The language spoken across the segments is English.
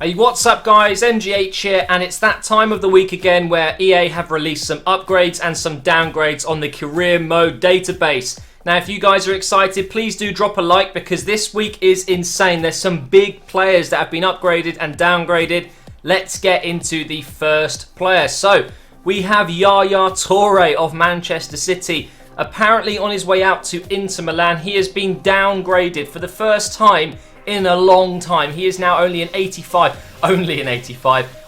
Hey, what's up guys, MGH here, and it's that time of the week again where EA have released some upgrades and some downgrades on the career mode database. Now if you guys are excited, please do drop a like because this week is insane. There's some big players that have been upgraded and downgraded. Let's get into the first player. So we have Yaya Toure of Manchester City. Apparently on his way out to Inter Milan, he has been downgraded for the first time in a long time. He is now only an 85,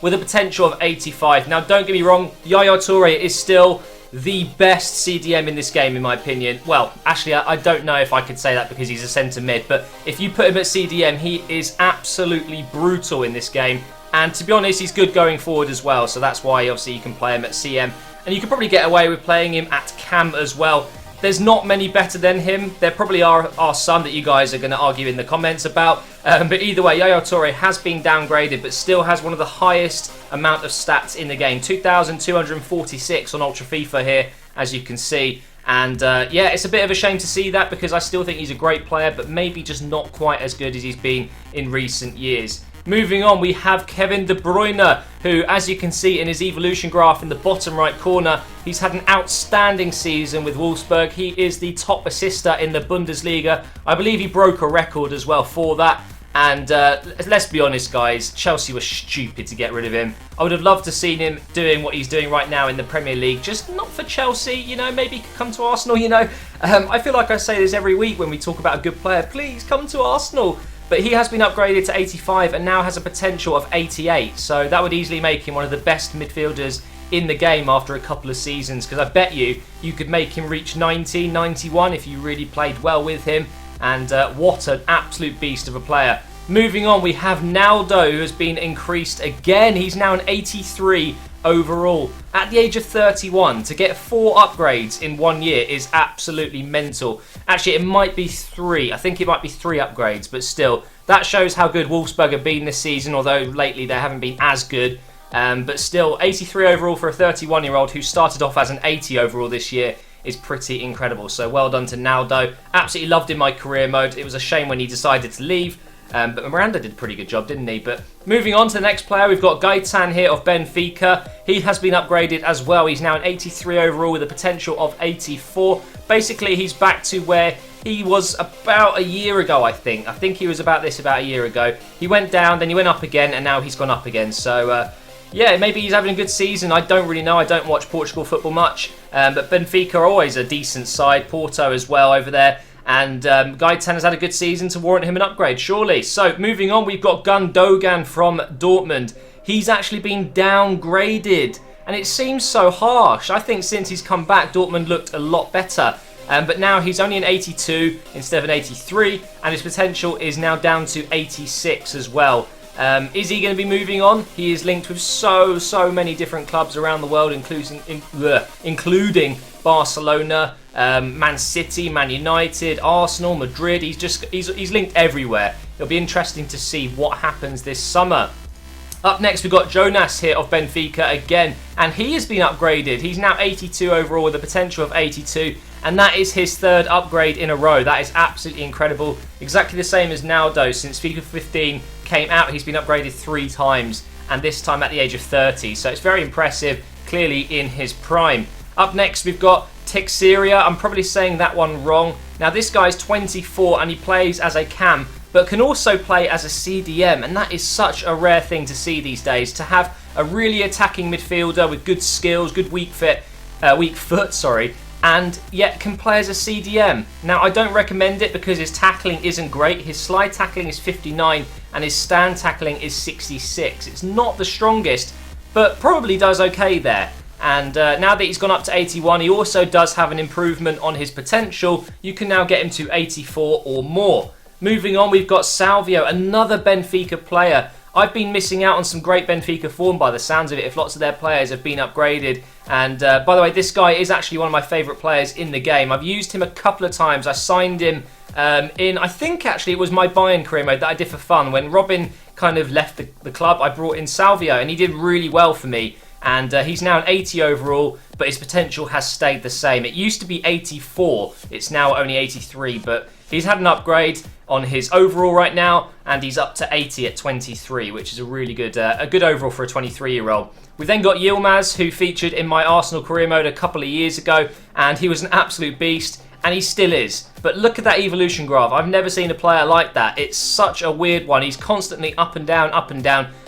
with a potential of 85. Now don't get me wrong, Yaya Toure is still the best CDM in this game in my opinion. Well, actually I don't know if I could say that because he's a centre mid, but if you put him at CDM, he is absolutely brutal in this game. And to be honest, he's good going forward as well, so that's why obviously you can play him at CM. And you can probably get away with playing him at Cam as well. There's not many better than him. There probably are some that you guys are going to argue in the comments about. But either way, Yaya Toure has been downgraded, but still has one of the highest amount of stats in the game. 2,246 on Ultra FIFA here, as you can see. And yeah, it's a bit of a shame to see that because I still think he's a great player, but maybe just not quite as good as he's been in recent years. Moving on, we have Kevin De Bruyne, who, as you can see in his evolution graph in the bottom right corner, he's had an outstanding season with Wolfsburg. He is the top assister in the Bundesliga. I believe he broke a record as well for that. And let's be honest, guys, Chelsea were stupid to get rid of him. I would have loved to seen him doing what he's doing right now in the Premier League, just not for Chelsea, you know, maybe he could come to Arsenal, you know. I feel like I say this every week when we talk about a good player, please come to Arsenal. But he has been upgraded to 85 and now has a potential of 88. So that would easily make him one of the best midfielders in the game after a couple of seasons. Because I bet you could make him reach 90, 91 if you really played well with him. And what an absolute beast of a player. Moving on, we have Naldo, who has been increased again. He's now an 83 overall. At the age of 31, to get 4 upgrades in 1 year is absolutely mental. Actually, it might be 3. I think it might be 3 upgrades, but still, that shows how good Wolfsburg have been this season, although lately they haven't been as good. But still, 83 overall for a 31-year-old who started off as an 80 overall this year is pretty incredible. So well done to Naldo. Absolutely loved in my career mode. It was a shame when he decided to leave. But Miranda did a pretty good job, didn't he? But moving on to the next player, we've got Gaetan here of Benfica. He has been upgraded as well. He's now an 83 overall with a potential of 84. Basically, he's back to where he was about a year ago, I think. I think he was about a year ago. He went down, then he went up again, and now he's gone up again. So, yeah, maybe he's having a good season. I don't really know. I don't watch Portugal football much. But Benfica are always a decent side. Porto as well over there. And Gaetan has had a good season to warrant him an upgrade, surely. So, moving on, we've got Gündoğan from Dortmund. He's actually been downgraded. And it seems so harsh. I think since he's come back, Dortmund looked a lot better. But now he's only an 82 instead of an 83. And his potential is now down to 86 as well. Is he going to be moving on? He is linked with so many different clubs around the world, including Barcelona, Man City, Man United, Arsenal, Madrid. He's linked everywhere. It'll be interesting to see what happens this summer. Up next, we've got Jonas here of Benfica again, and he has been upgraded. He's now 82 overall with a potential of 82, and that is his 3rd upgrade in a row. That is absolutely incredible. Exactly the same as Naldo. Since FIFA 15 came out, he's been upgraded 3 times, and this time at the age of 30. So it's very impressive, clearly in his prime. Up next, we've got Teixeira. I'm probably saying that one wrong. Now, this guy's 24, and he plays as a cam, but can also play as a CDM, and that is such a rare thing to see these days, to have a really attacking midfielder with good skills, good weak foot, and yet can play as a CDM. Now, I don't recommend it because his tackling isn't great. His slide tackling is 59 and his stand tackling is 66. It's not the strongest, but probably does okay there. And now that he's gone up to 81, he also does have an improvement on his potential. You can now get him to 84 or more. Moving on, we've got Salvio, another Benfica player. I've been missing out on some great Benfica form by the sounds of it, if lots of their players have been upgraded. And by the way, this guy is actually one of my favourite players in the game. I've used him a couple of times. I signed him in, I think actually it was my Bayern career mode that I did for fun. When Robin kind of left the club, I brought in Salvio and he did really well for me. and he's now an 80 overall, but his potential has stayed the same. It used to be 84, it's now only 83, but he's had an upgrade on his overall right now, and he's up to 80 at 23, which is a really good overall for a 23-year-old. We've then got Yilmaz, who featured in my Arsenal career mode a couple of years ago, and he was an absolute beast, and he still is. But look at that evolution graph. I've never seen a player like that. It's such a weird one. He's constantly up and down,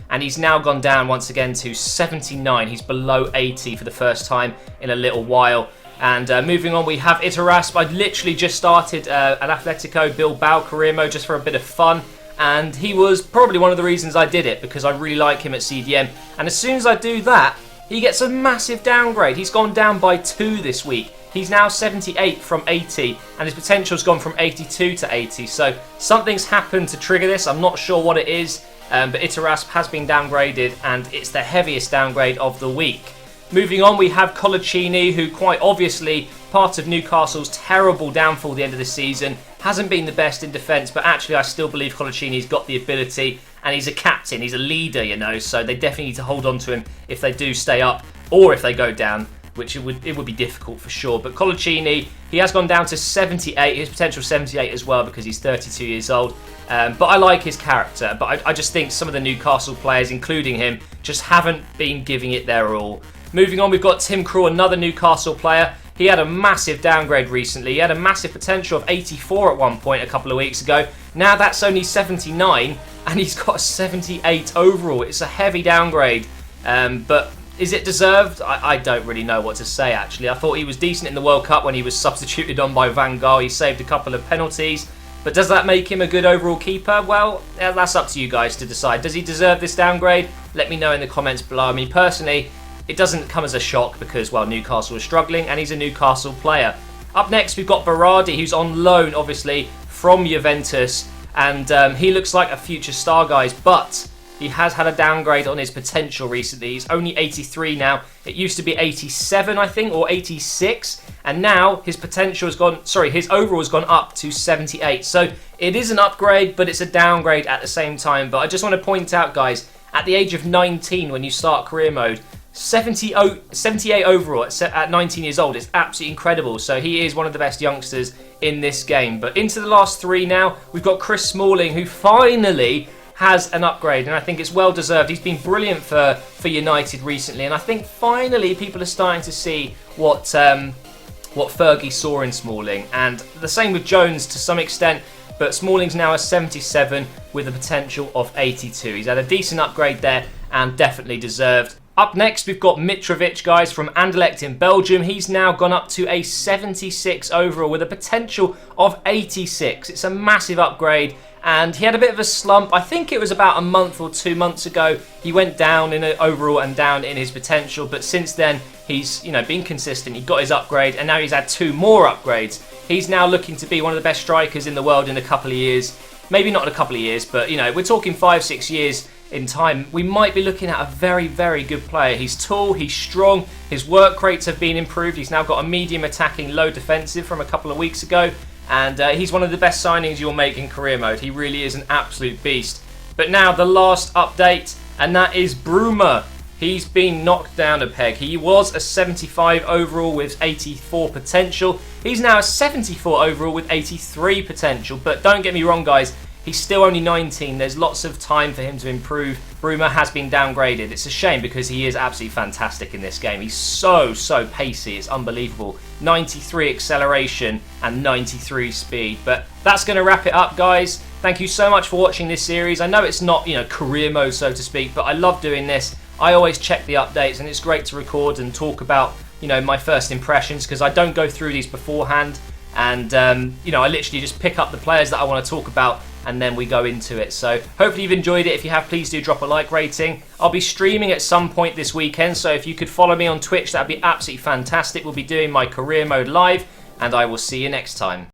and he's now gone down once again to 79. He's below 80 for the first time in a little while. And moving on, we have Itarasp. I literally just started an Atletico Bilbao career mode just for a bit of fun. And he was probably one of the reasons I did it, because I really like him at CDM. And as soon as I do that, he gets a massive downgrade. He's gone down by 2 this week. He's now 78 from 80, and his potential's gone from 82 to 80. So something's happened to trigger this. I'm not sure what it is, but Itarasp has been downgraded, and it's the heaviest downgrade of the week. Moving on, we have Colaccini, who quite obviously, part of Newcastle's terrible downfall at the end of the season, hasn't been the best in defence, but actually I still believe Colaccini's got the ability, and he's a captain, he's a leader, you know, so they definitely need to hold on to him if they do stay up, or if they go down, which it would be difficult for sure. But Colaccini, he has gone down to 78, his potential 78 as well, because he's 32 years old. But I like his character, but I just think some of the Newcastle players, including him, just haven't been giving it their all. Moving on, we've got Tim Krul, another Newcastle player. He had a massive downgrade recently. He had a massive potential of 84 at one point a couple of weeks ago. Now that's only 79, and he's got a 78 overall. It's a heavy downgrade, but is it deserved? I don't really know what to say, actually. I thought he was decent in the World Cup when he was substituted on by Van Gaal. He saved a couple of penalties. But does that make him a good overall keeper? Well, that's up to you guys to decide. Does he deserve this downgrade? Let me know in the comments below. I mean, personally, it doesn't come as a shock because, well, Newcastle is struggling and he's a Newcastle player. Up next, we've got Berardi, who's on loan, obviously, from Juventus. And he looks like a future star, guys, but he has had a downgrade on his potential recently. He's only 83 now. It used to be 87, I think, or 86. And now his potential has gone, his overall has gone up to 78. So it is an upgrade, but it's a downgrade at the same time. But I just want to point out, guys, at the age of 19, when you start career mode, 78 overall at 19 years old is absolutely incredible. So he is one of the best youngsters in this game. But into the last 3 now, we've got Chris Smalling, who finally has an upgrade, and I think it's well deserved. He's been brilliant for United recently, and I think finally people are starting to see what Fergie saw in Smalling, and the same with Jones to some extent. But Smalling's now a 77 with a potential of 82. He's had a decent upgrade there and definitely deserved. Up next, we've got Mitrovic, guys, from Anderlecht in Belgium. He's now gone up to a 76 overall with a potential of 86. It's a massive upgrade, and he had a bit of a slump. I think it was about a month or 2 months ago. He went down in overall and down in his potential, but since then, he's been consistent. He got his upgrade, and now he's had 2 more upgrades. He's now looking to be one of the best strikers in the world in a couple of years. Maybe not in a couple of years, but, we're talking 5-6 years in time. We might be looking at a very, very good player. He's tall, he's strong, his work rates have been improved. He's now got a medium attacking, low defensive from a couple of weeks ago, and he's one of the best signings you'll make in career mode. He really is an absolute beast. But now the last update, and that is Bruyne. He's been knocked down a peg. He was a 75 overall with 84 potential. He's now a 74 overall with 83 potential. But don't get me wrong, guys, he's still only 19. There's lots of time for him to improve. Bruyne has been downgraded. It's a shame because he is absolutely fantastic in this game. He's so pacey. It's unbelievable. 93 acceleration and 93 speed. But that's going to wrap it up, guys. Thank you so much for watching this series. I know it's not, career mode, so to speak, but I love doing this. I always check the updates, and it's great to record and talk about, my first impressions, because I don't go through these beforehand. And, I literally just pick up the players that I want to talk about, and then we go into it. So hopefully you've enjoyed it. If you have, please do drop a like rating. I'll be streaming at some point this weekend, so if you could follow me on Twitch, that'd be absolutely fantastic. We'll be doing my career mode live, and I will see you next time.